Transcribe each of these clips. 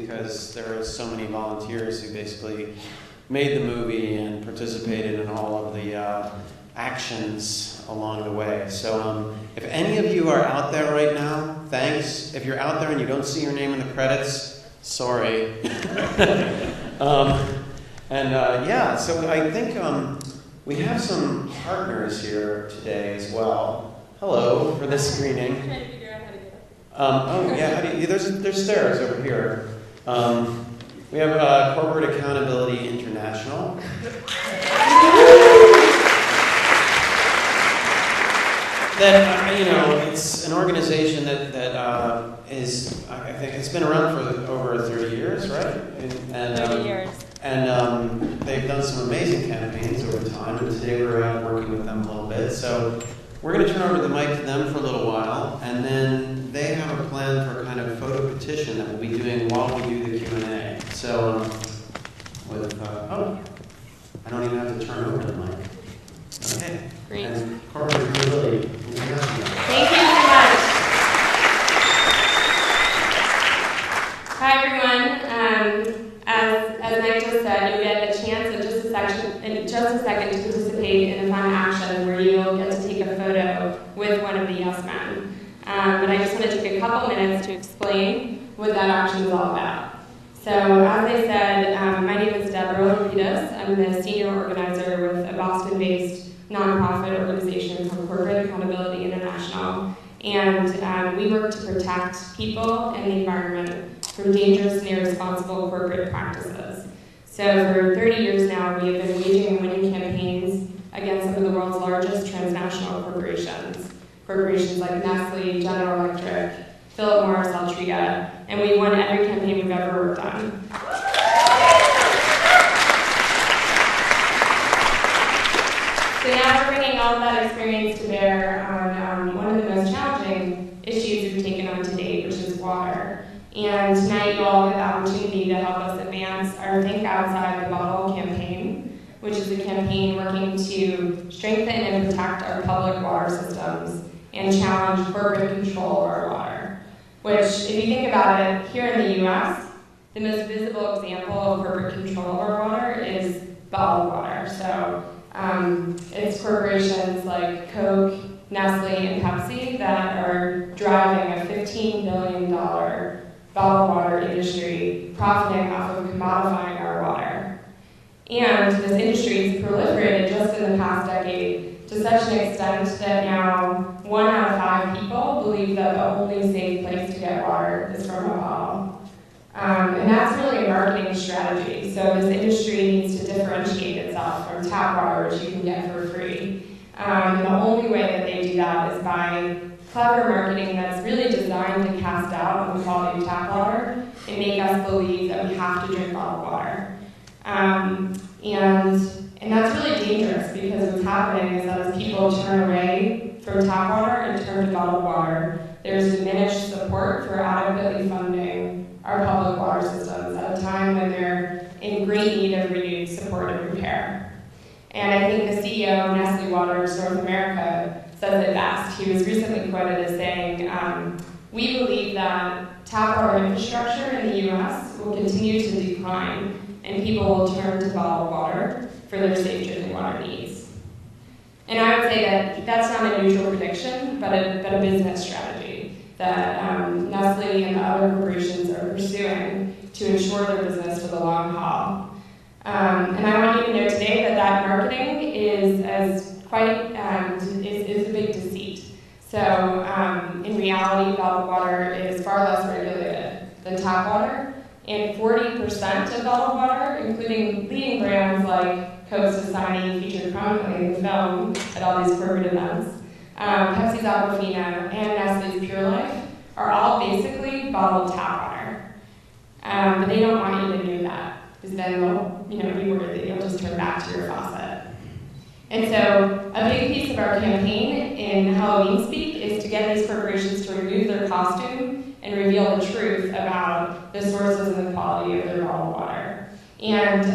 because there are so many volunteers who basically made the movie and participated in all of the actions along the way. So if any of you are out there right now, thanks. If you're out there and you don't see your name in the credits, sorry. So I think we have some partners here today as well. Hello, for this screening. I'm trying to figure out how to get up. There's stairs over here. We have Corporate Accountability International. It's an organization that is, I think it's been around for over 30 years, right? 30 years. And they've done some amazing campaigns over time, and today we're working with them a little bit. So we're going to turn over the mic to them for a little while, and then they have a plan for a kind of photo petition that we'll be doing while we do the Q&A. So, I don't even have to turn over the mic. Okay. Great. And Corporate Accountability. Thank you so much. Hi, everyone. As Mike just said, you'll get a chance in just a second to participate in a fun action where you'll get to take a photo with one of the yes men. But I just want to take a couple minutes to explain what that action is all about. So, as I said, my name is Deborah Lopez. I'm the senior organizer with a Boston-based nonprofit organization called Corporate Accountability International. And we work to protect people and the environment from dangerous and irresponsible corporate practices. So for 30 years now, we have been waging and winning campaigns against some of the world's largest transnational corporations. Corporations like Nestle, General Electric, Philip Morris, Altria, and we won every campaign we've ever worked on. So now we're bringing all of that experience to bear on one of the most challenging issues we've taken on to date, which is water. And tonight you all get the opportunity to help us advance our Think Outside the Bottle campaign, which is a campaign working to strengthen and protect our public water systems and challenge corporate control of our water. Which, if you think about it, here in the US, the most visible example of corporate control of our water is bottled water. So it's corporations like Coke, Nestle, and Pepsi that are driving a $15 billion bottled water industry, profiting off of commodifying our water. And this industry has proliferated just in the past decade to such an extent that now 1 out of 5 people believe that the only safe place to get water is from a bottle. And that's really a marketing strategy. So this industry needs to differentiate itself from tap water, which you can get for free. And the only way that they do that is by clever marketing that's really designed to cast doubt on the quality of tap water and make us believe that we have to drink bottled water. And that's really dangerous because what's happening is that as people turn away from tap water and turn to bottled water, there's diminished support for adequately funding our public water systems at a time when they're in great need of renewed support and repair. And I think the CEO of Nestle Waters North America says it best. He was recently quoted as saying, "We believe that tap water infrastructure in the US will continue to decline and people will turn to bottled water for their safe drinking water needs." And I would say that that's not a neutral prediction, but a business strategy that Nestle and the other corporations are pursuing to ensure their business for the long haul. And I want you to know today that marketing is a big deceit. So in reality, bottled water is far less regulated than tap water, and 40% of bottled water, including leading brands like Coke Society, featured prominently in the film at all these corporate events, Pepsi's Aquafina, and Nestle's Pure Life, are all basically bottled tap water. But they don't want you to know that, because then they'll be worried that you'll just turn back to your faucet. And so a big piece of our campaign in Halloween speak is to get these corporations to remove their costume and reveal the truth about the sources and the quality of their bottled water. And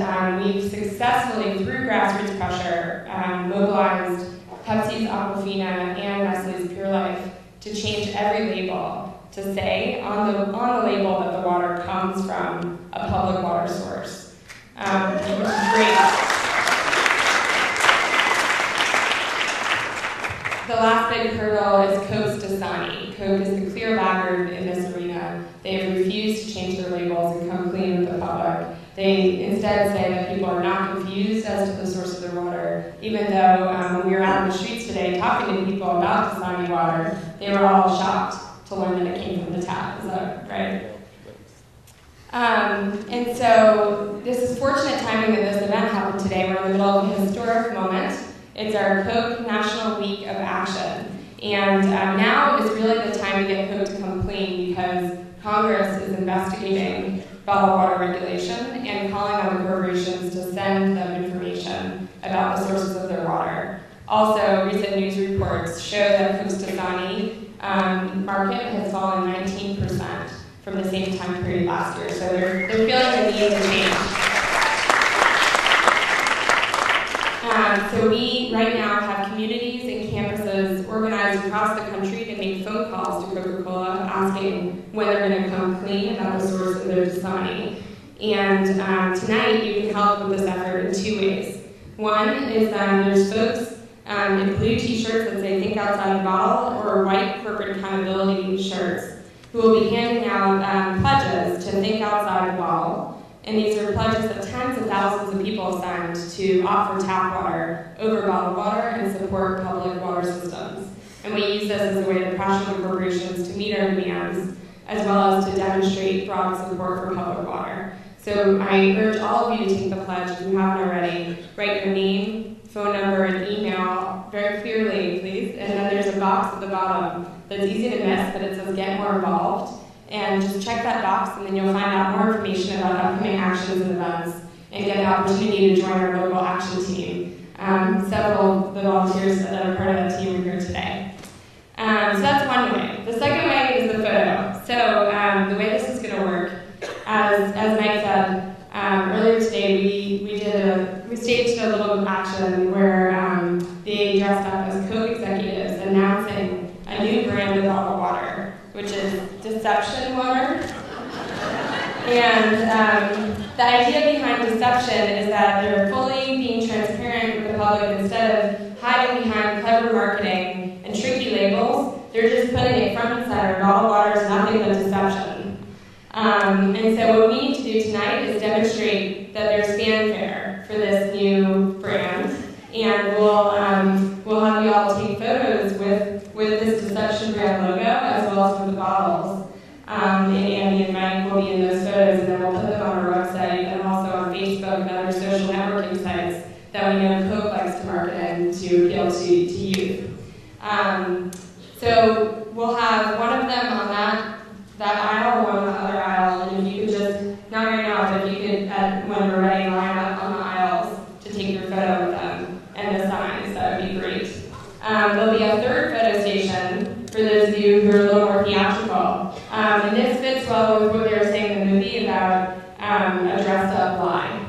we've successfully, through grassroots pressure, mobilized Pepsi's Aquafina and Nestle's Pure Life to change every label to say on the label that the water comes from a public water source, which is great. The last big hurdle is Coke's Dasani. Coke is the clear laggard in this arena. They have refused to change their labels and come clean with the public. They instead say that people are not confused as to the source of their water, even though when we were out in the streets today talking to people about Dasani water, they were all shocked to learn that it came from the tap. Is that right? And so this is fortunate timing that this event happened today. We're in the middle of a historic moment. It's our Coke National Week of Action. And now is really the time to get Coke to come clean because Congress is investigating bottled water regulation and calling on the corporations to send them information about the sources of their water. Also, recent news reports show that Coke's Dasani market has fallen 19% from the same time period last year. So they're feeling the need to change. So we right now have communities and campuses organized across the country to make phone calls to Coca-Cola asking when they're going to come clean about the source of their Dasani. And tonight you can help with this effort in two ways. One is there's folks in blue t-shirts that say think outside the bottle or white corporate accountability shirts who will be handing out pledges to think outside the bottle. And these are pledges that tens of thousands of people signed to opt for tap water over bottled water and support public water systems. And we use this as a way to pressure the corporations to meet our demands, as well as to demonstrate broad support for public water. So I urge all of you to take the pledge if you haven't already. Write your name, phone number, and email very clearly, please. And then there's a box at the bottom that's easy to miss, but it says get more involved. And just check that box, and then you'll find out more information about upcoming actions and events, and get the opportunity to join our local action team. Several of the volunteers that are part of that team are here today. So that's one way. The second way is the photo. So the way this is going to work, as Mike said earlier today, we staged a little action where they dressed up as Coke executives announcing a new brand of bottled water, which is Deception Water. And the idea behind Deception is that they're fully being transparent with the public instead of hiding behind clever marketing and tricky labels. They're just putting it front and center. Bottled water is nothing but deception. And so what we need to do tonight is demonstrate that there's fanfare for this new brand. And we'll have you all take photos with this Deception brand logo as well as with the bottles. And Andy and Mike will be in those photos, and then we'll put them on our website and also on Facebook and other social networking sites that we know Coke likes to market in to appeal to youth. So we'll have one of them on that aisle, one on the other aisle, and if you could just, not right now, but if you could, when we're ready, line up on the aisles to take your photo with them and the signs, that would be great. There'll be a third photo station for those of you who are a little more theatrical. And this fits well with what they were saying in the movie about a dressed-up lie.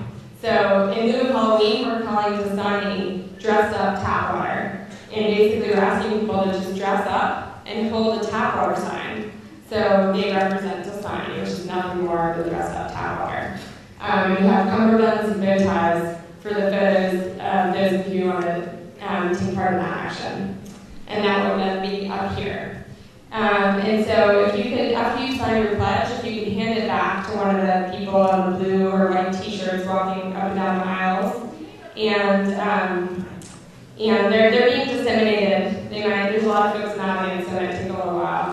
So in lieu of Halloween, we're calling Dasani dressed-up tap water. And basically we're asking people to just dress up and hold a tap water sign. So they represent Dasani, which is nothing more than dressed-up tap water. We have cummerbunds and bow ties for the photos of those of you who want to take part in that action. And that will be up here. And so if you could, after you sign your pledge, if you could hand it back to one of the people in the blue or white t-shirts walking up and down the aisles. And they're being disseminated. There's a lot of folks in the audience, so it might take a little while.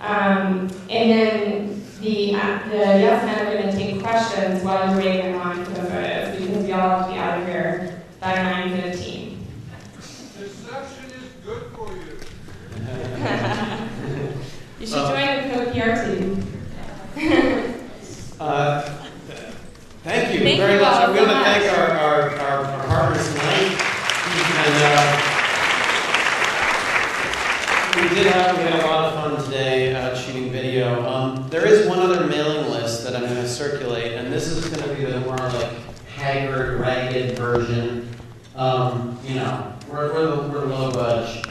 And then the yes men are going to take questions while you're waiting in line for the photos, because we all have to be out of here by 9:15. Deception is good for you. You should join the Coke PR team. Thank you very much. I'm going to thank our partners tonight. And we had a lot of fun today shooting video. There is one other mailing list that I'm going to circulate, and this is going to be the more like haggard, ragged version. We're low budge.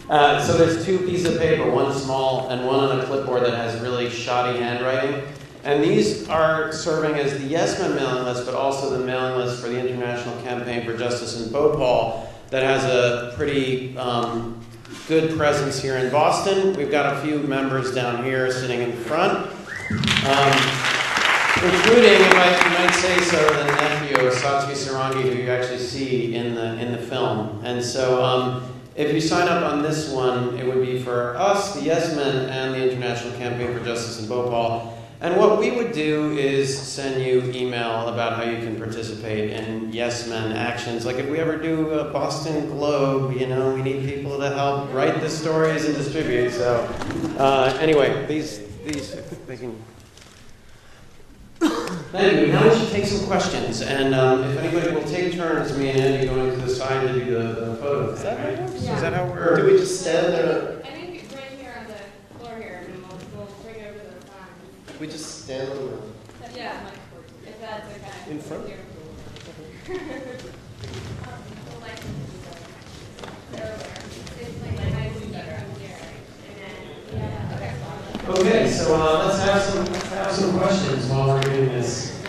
So there's two pieces of paper, one small and one on a clipboard that has really shoddy handwriting. And these are serving as the Yes Men mailing list, but also the mailing list for the International Campaign for Justice in Bhopal that has a pretty good presence here in Boston. We've got a few members down here sitting in front. Including, if I might say so, the nephew of Satsvi Sarangi, who you actually see in the film. And so if you sign up on this one, it would be for us, the Yes Men, and the International Campaign for Justice in Bhopal. And what we would do is send you email about how you can participate in Yes Men actions. Like if we ever do a Boston Globe, we need people to help write the stories and distribute. So anyway, these they can... Thank you. Now we should take some questions, and if anybody will take turns, me and Andy going to the side to do the photo. Is that how it works? Yeah. Is that how it works? Or do we just stand there? I think right here on the floor here, and we'll bring it over to the front. We just stand on the... Yeah, if that's okay. In front? Okay, so let's have some questions while we're doing this.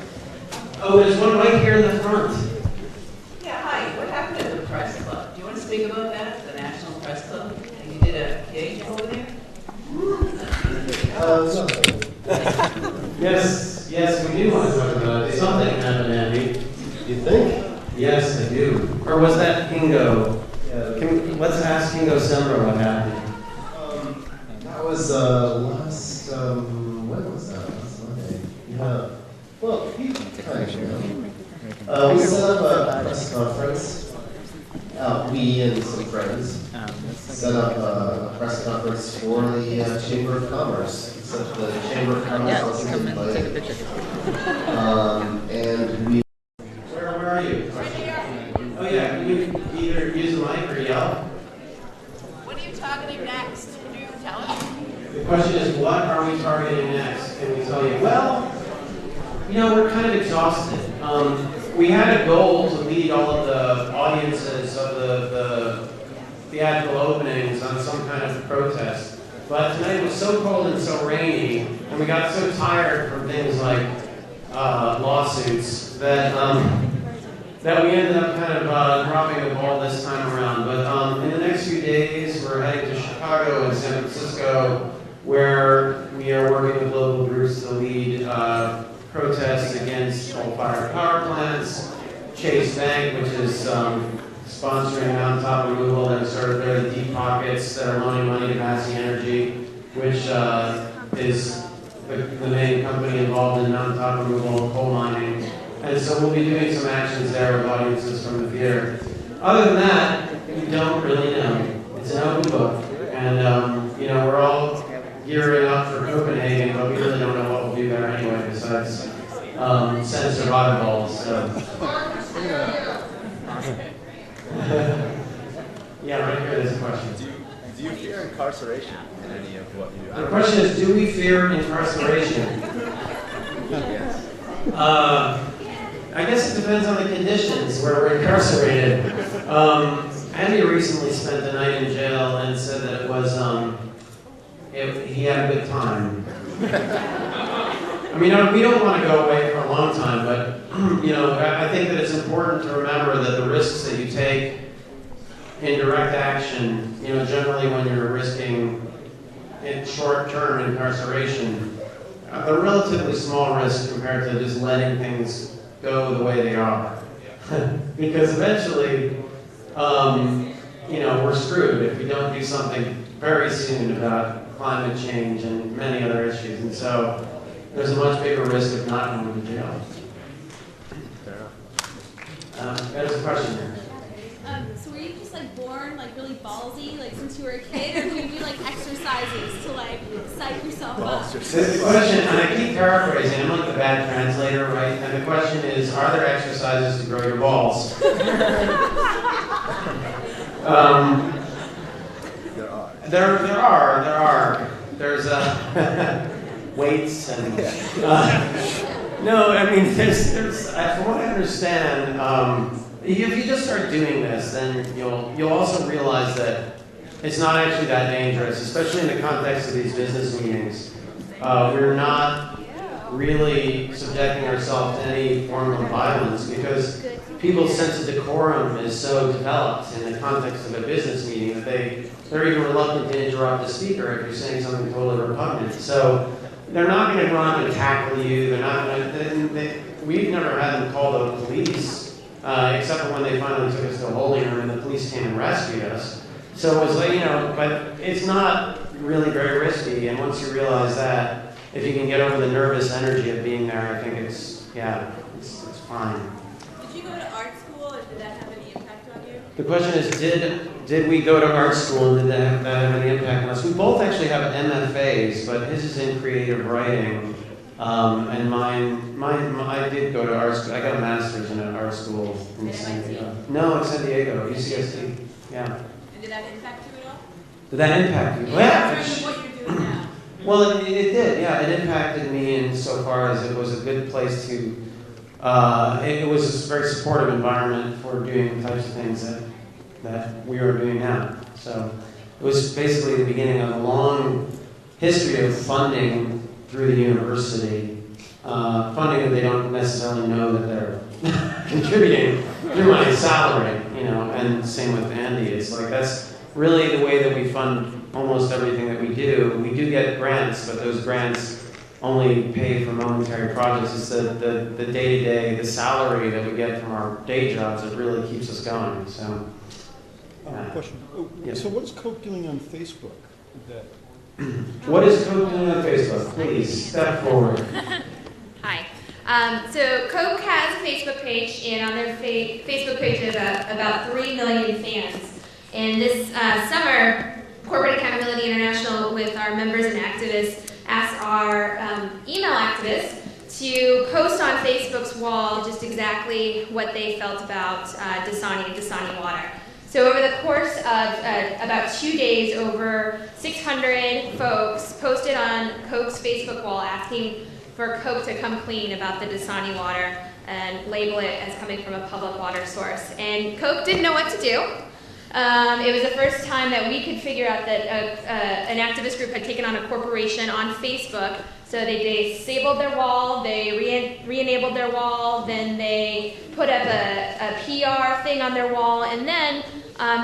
Oh, there's one right here in the front. Yeah, hi. What happened at the press club? Do you want to speak about that, the National Press Club? And you did a gig over there? Yes, we do want to talk about it. Something happened, Andy. You think? Yes, I do. Or was that Kingo? Yeah. Let's ask Kingo Sembra what happened. That was last, when was that? Last Monday. Yeah. Well, you kind of know. We set up a press conference. We and some friends set up a press conference for the Chamber of Commerce. Except the Chamber of Commerce wasn't invited. And we... Where are you? Oh yeah, can you either use the mic or yell? What are you targeting next? Can you tell us? The question is, what are we targeting next? Can we tell you? Well, we're kind of exhausted. We had a goal to lead all of the audiences of the theatrical openings on some kind of protest. But tonight it was so cold and so rainy, and we got so tired from things like lawsuits that we ended up kind of dropping the ball this time around. But in the next few days, we're heading to Chicago and San Francisco, where we are working with local groups to lead protests against coal-fired power plants, Chase Bank, which is sponsoring mountaintop removal, and sort of they're the deep pockets that are loaning money to Massey Energy, which is the main company involved in mountaintop removal and coal mining. And so we'll be doing some actions there with audiences from the theater. Other than that, we don't really know. It's an open book. And, we're all gearing up for Copenhagen, but we really don't know what we'll do there anyway, besides send survival balls. So. Yeah, right here, there's a question. Do you fear incarceration in any of what you do? The question is, do we fear incarceration? Yes. I guess it depends on the conditions where we're incarcerated. Andy recently spent the night in jail and said that it was, he had a good time. I mean, we don't want to go away for a long time, but, I think that it's important to remember that the risks that you take in direct action, generally when you're risking in short-term incarceration, they're relatively small risk compared to just letting things go the way they are. Because eventually, we're screwed if we don't do something very soon about climate change and many other issues. And so there's a much bigger risk of not going to jail. There's a question here. So were you just born really ballsy since you were a kid, or do you do exercises to psych yourself up? The question, and I keep paraphrasing, I'm like the bad translator, right? And the question is, are there exercises to grow your balls? There are. There's weights and no. I mean, there's. From what I understand, if you just start doing this, then you'll also realize that it's not actually that dangerous, especially in the context of these business meetings. We're not really subjecting ourselves to any form of violence because people's sense of decorum is so developed in the context of a business meeting that they're even reluctant to interrupt the speaker if you're saying something totally repugnant. So they're not going to run up and tackle you. They're not going to. We've never had them call the police, except for when they finally took us to a holding room and the police came and rescued us. So it was like, but it's not really very risky. And once you realize that, if you can get over the nervous energy of being there, I think it's fine. Did you go to art school, or did that have any impact on you? The question is, did we go to art school and did that have any impact on us? We both actually have MFAs, but his is in creative writing, and mine, I did go to art school. I got a master's in an art school in San Diego. No, in San Diego, UCSD. Yeah. And did that impact you at all? Did that impact you? Yeah, in terms of what you're doing now. Well, it did, yeah. It impacted me insofar as it was a good place to, it was a very supportive environment for doing the types of things that we are doing now. So it was basically the beginning of a long history of funding through the university, funding that they don't necessarily know that they're contributing through my salary, and same with Andy. It's like that's really the way that we fund almost everything that we do. We do get grants, but those grants only pay for momentary projects. It's the day-to-day, the salary that we get from our day jobs that really keeps us going. So, question. Yes. So what is Coke doing on Facebook? What is Coke doing on Facebook? Please, step forward. Hi. So Coke has a Facebook page, and on their Facebook page is about 3 million fans. And this summer, Corporate Accountability International, with our members and activists, asked our email activists to post on Facebook's wall just exactly what they felt about Dasani water. So over the course of about 2 days, over 600 folks posted on Coke's Facebook wall asking for Coke to come clean about the Dasani water and label it as coming from a public water source. And Coke didn't know what to do. It was the first time that we could figure out that an activist group had taken on a corporation on Facebook. So they disabled their wall, they re-enabled their wall, then they put up a PR thing on their wall, and then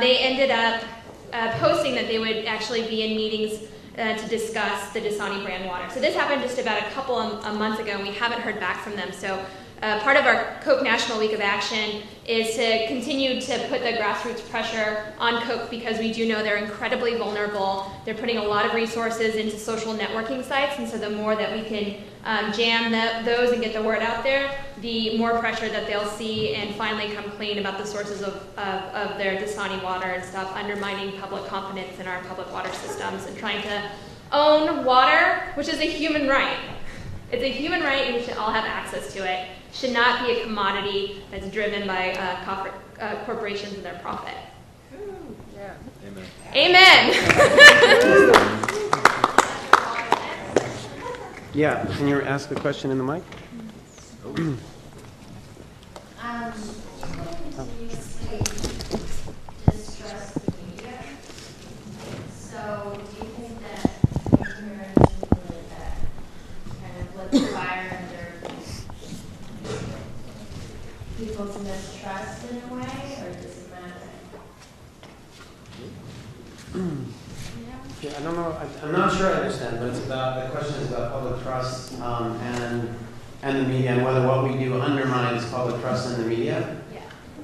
they ended up posting that they would actually be in meetings to discuss the Dasani brand water. So this happened just about a couple of months ago, and we haven't heard back from them. So part of our Coke National Week of Action is to continue to put the grassroots pressure on Coke because we do know they're incredibly vulnerable. They're putting a lot of resources into social networking sites, and so the more that we can jam those and get the word out there, the more pressure that they'll see and finally come clean about the sources of their Dasani water and stuff, undermining public confidence in our public water systems and trying to own water, which is a human right. It's a human right, and we should all have access to it. Should not be a commodity that's driven by corporations and their profit. Yeah. Amen. Yeah, can you ask the question in the mic? Continuously distrust the media. So do you think that that kind of lit the fire under people's mistrust in a way, or does it matter? Yeah, I don't know. I'm not sure I understand, but the question is about public trust and the media, and whether what we do undermines public trust in the media.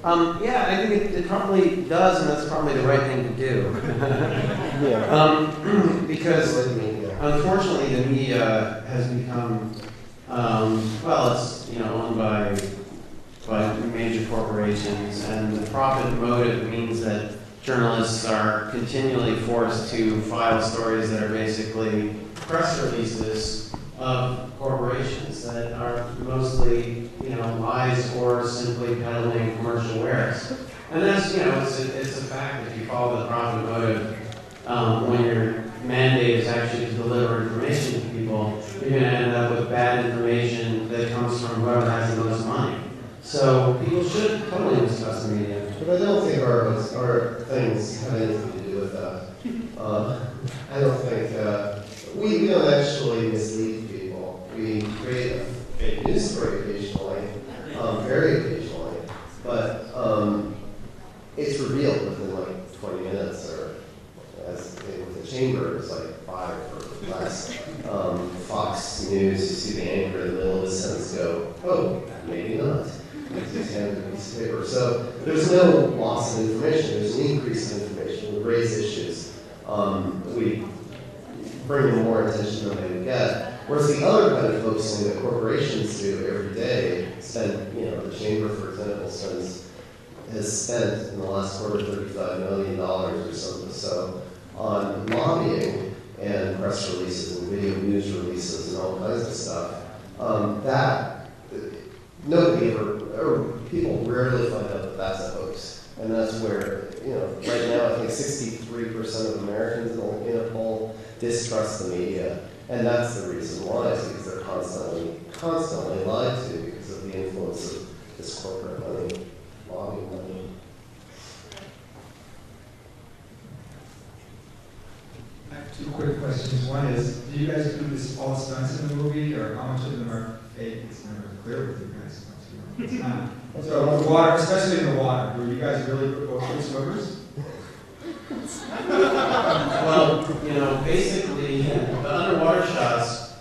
Yeah, I think it probably does, and that's probably the right thing to do. Because unfortunately, the media has become it's owned by major corporations, and the profit motive means that journalists are continually forced to file stories that are basically press releases of corporations that are mostly, lies or simply peddling commercial wares. And that's, it's a fact if you follow the profit motive, when your mandate is actually to deliver information to people, you're going to end up with bad information that comes from whoever has the most money. So people should totally mistrust the media. But I don't think our things have anything to do with I don't think, we don't actually mislead people. We create a fake news story occasionally, very occasionally, but it's revealed within like 20 minutes, or as with the chamber, it's like 5 or less. Fox News, you see the anchor in the middle of the sentence go, oh, maybe not. It's handed a piece of paper. So there's no loss of information, there's an increase in information. We raise issues. We bring them more attention than they would get. Whereas the other kind of focusing that corporations do every day, the chamber, for example, has spent in the last quarter $35 million or something so on lobbying and press releases and video news releases and all kinds of stuff. That nobody ever, or people rarely find out that that's a hoax. And that's where, right now I think 63% of Americans in a poll distrust the media. And that's the reason why, is because they're constantly lied to because of the influence of this corporate money, lobbying money. I have 2 quick questions. One is, do you guys do this all stunts in the movie, or how much of them are fake? It's never clear with you guys. It's not. So the water, especially in the water, were you guys really both swimmers? Well, basically, the underwater shots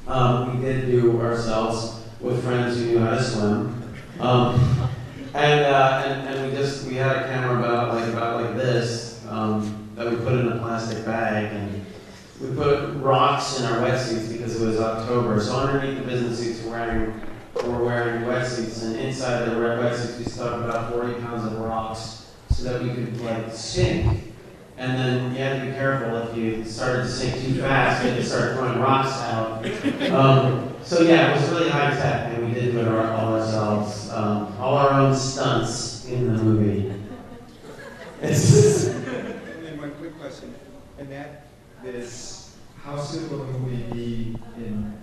we did do ourselves with friends who knew how to swim, and we had a camera about like this that we put in a plastic bag, and we put rocks in our wetsuits because it was October. So underneath the business suits we're wearing wetsuits, and inside the red wetsuits we stuck about 40 pounds of rocks so that we could sink. And then you had to be careful if you started to sink too fast, you had to start throwing rocks out. So yeah, it was really high tech, and we did do it all ourselves. All our own stunts in the movie. And then one quick question, and that is, how soon will the movie be in?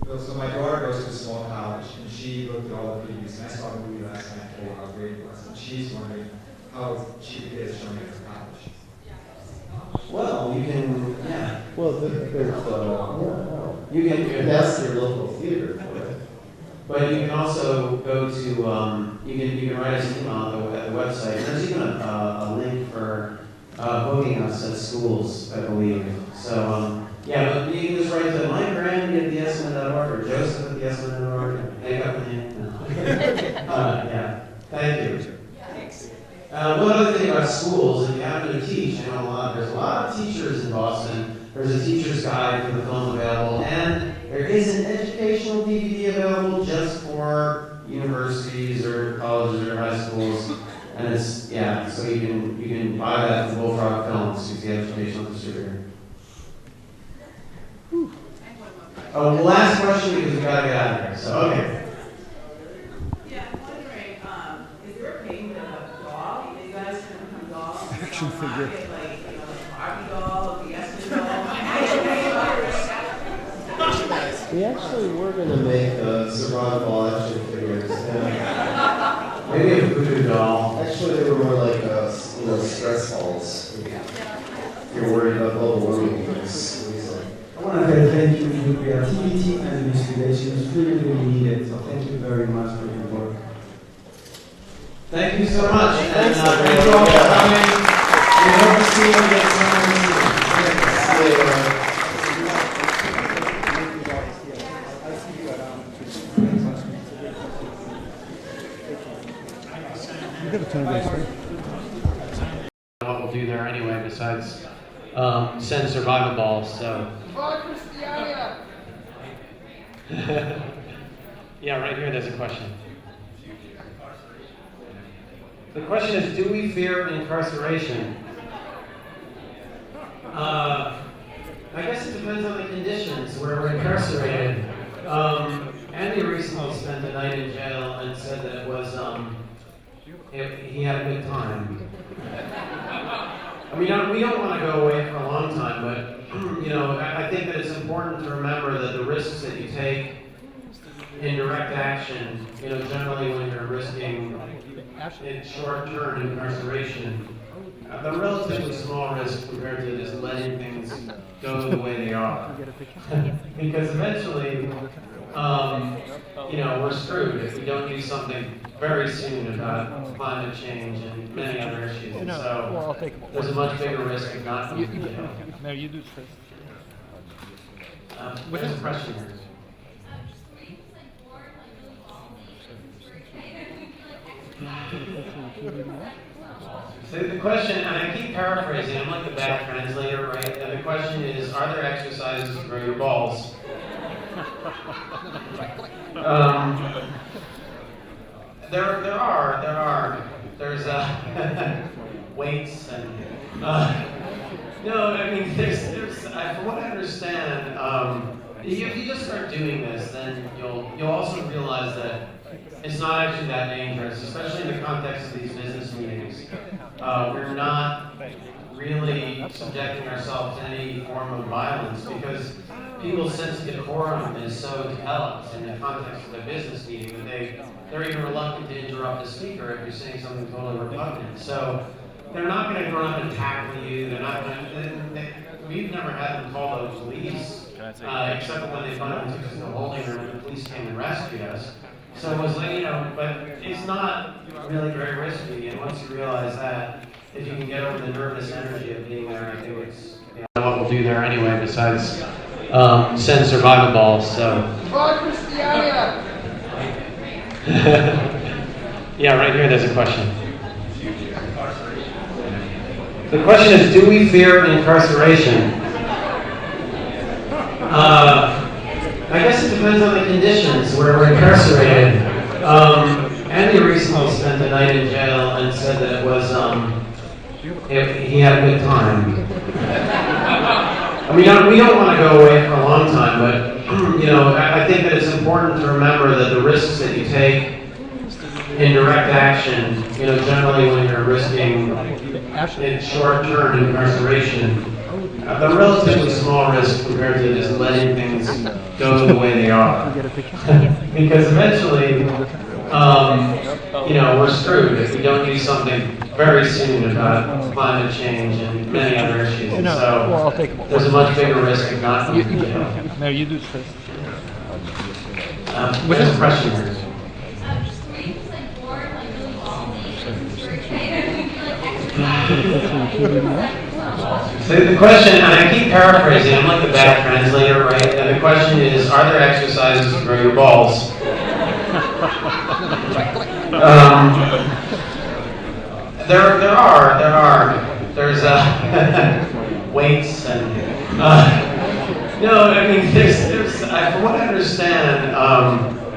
So my daughter goes to a small college, and she looked at all the previews, and I saw the movie last night for how great it was, and she's wondering how she could get showing it at college. Well, you can, yeah. Well, You can ask your local theater for it. But you can also go to, you can write us an email at the website. There's even a link for booking us at schools, I believe. So, but you can just write to Mike Graham at theestimate.org or Joseph at theestimate.org and make up the name. Yeah, thank you. One other thing about schools, if you happen to teach, there's a lot of teachers in Boston. There's a teacher's guide for the film available, and there is an educational DVD available just for universities or colleges or high schools. And so you can buy that from Bullfrog Films, who's the educational distributor. Oh, last question because we gotta get out of here. So okay. Yeah, I'm wondering, is there a payment of a doll? Are you guys gonna become dolls? Action figure. Like, Barbie doll, the Esther doll? We actually were going to make survival action figures. Maybe a voodoo doll. Actually, they were more like stress balls. You're worried about global warming. I want to say thank you for your creativity and investigation. It's really, really needed. So thank you very much for your work. Thank you so much. And thank you all for coming. We hope to see you next time. What we'll do there anyway, besides send survival balls. So. Yeah, right here. There's a question. The question is, do we fear incarceration? I guess it depends on the conditions where we're incarcerated. Andy recently spent the night in jail and said that it was, he had a good time. I mean, we don't want to go away for a long time, but, I think that it's important to remember that the risks that you take in direct action, generally when you're risking in short-term incarceration, The relatively small risk compared to just letting things go the way they are. Because eventually, we're screwed if we don't do something very soon about climate change and many other issues. And so there's a much bigger risk of not doing it. No, you do first. There's a question here. So the question, and I keep paraphrasing, I'm like the bad translator, right? And the question is, are there exercises to grow your balls? There are. There's weights and no, I mean there's from what I understand, if you just start doing this, then you'll also realize that it's not actually that dangerous, especially in the context of these business meetings. We're not really subjecting ourselves to any form of violence because people's sense of decorum is so developed in the context of a business meeting that they're even reluctant to interrupt the speaker if you're saying something totally repugnant. So they're not going to run up and tackle you. They're not going to. We've never had them call the police, except for when they finally took us to the holding room and the police came and rescued us. So it was like, but it's not really very risky. And once you realize that, if you can get over the nervous energy of being there, I think it's what we'll do there anyway, besides send survival balls. So. Yeah, right here there's a question. The question is, do we fear incarceration? I guess it depends on the conditions where we're incarcerated. Andy recently spent the night in jail and said that it was, he had a good time. I mean, we don't want to go away for a long time, but, I think that it's important to remember that the risks that you take in direct action, generally when you're risking in short-term incarceration, the relatively small risk compared to just letting things go the way they are. Because eventually, we're screwed if we don't do something very soon about climate change and many other issues. And so there's a much bigger risk of not doing it. No, you do first. There's a question here. So the question, and I keep paraphrasing, I'm like the bad translator, right? And the question is, are there exercises to grow your balls? There are. There's weights and no, I mean there's from what I understand,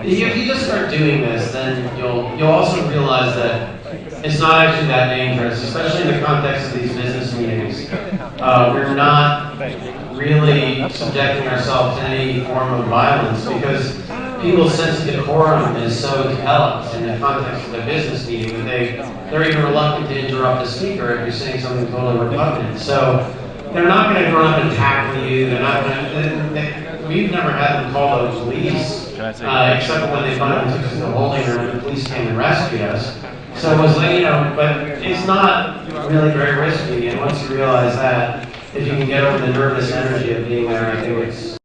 if you just start doing this, then you'll also realize that it's not actually that dangerous, especially in the context of these business meetings. We're not really subjecting ourselves to any form of violence because people's sense of decorum is so developed in the context of a business meeting that they're even reluctant to interrupt the speaker if you're saying something totally repugnant. So they're not going to run up and tackle you. They're not going to. We've never had them call the police, except for when they finally took us to the holding room and the police came and rescued us. So it was like, but it's not really very risky. And once you realize that, if you can get over the nervous energy of being there, I think it's